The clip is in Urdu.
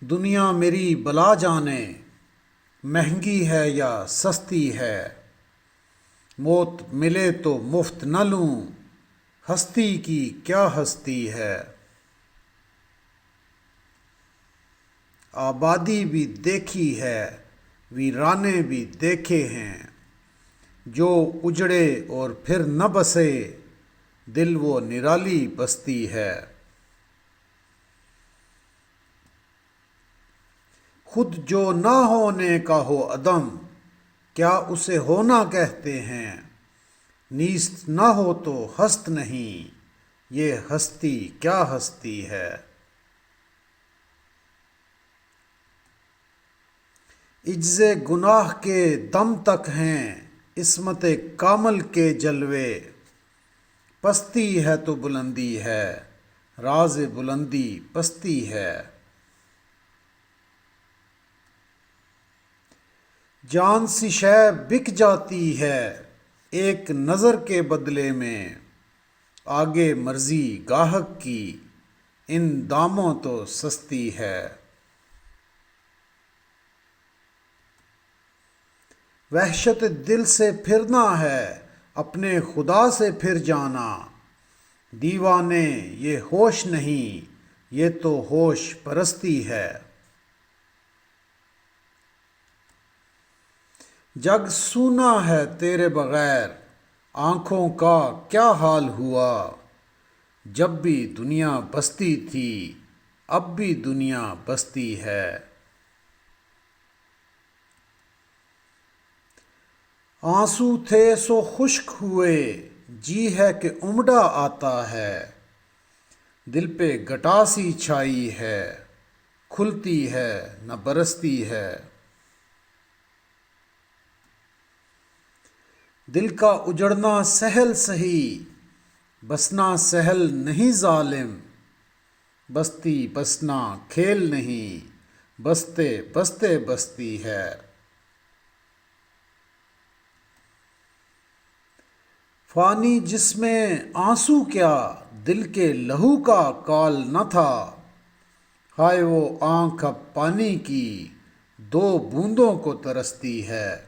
دنیا میری بلا جانے مہنگی ہے یا سستی ہے، موت ملے تو مفت نہ لوں، ہستی کی کیا ہستی ہے۔ آبادی بھی دیکھی ہے، ویرانے بھی دیکھے ہیں، جو اجڑے اور پھر نہ بسے، دل وہ نرالی بستی ہے۔ خود جو نہ ہونے کا ہو عدم، کیا اسے ہونا کہتے ہیں؟ نیست نہ ہو تو ہست نہیں، یہ ہستی کیا ہستی ہے۔ عجز گناہ کے دم تک ہیں عصمت کامل کے جلوے، پستی ہے تو بلندی ہے، راز بلندی پستی ہے۔ جان سی شے بک جاتی ہے ایک نظر کے بدلے میں، آگے مرضی گاہک کی ان داموں تو سستی ہے۔ وحشت دل سے پھرنا ہے اپنے خدا سے پھر جانا، دیوانے یہ ہوش نہیں یہ تو ہوش پرستی ہے۔ جگ سونا ہے تیرے بغیر آنکھوں کا کیا حال ہوا، جب بھی دنیا بستی تھی اب بھی دنیا بستی ہے۔ آنسو تھے سو خشک ہوئے جی ہے کہ امڈا آتا ہے، دل پہ گٹاسی چھائی ہے کھلتی ہے نہ برستی ہے۔ دل کا اجڑنا سہل سہی بسنا سہل نہیں ظالم، بستی بسنا کھیل نہیں بستے بستے بستی ہے۔ فانی جس میں آنسو کیا دل کے لہو کا کال نہ تھا، ہائے وہ آنکھ اب پانی کی دو بوندوں کو ترستی ہے۔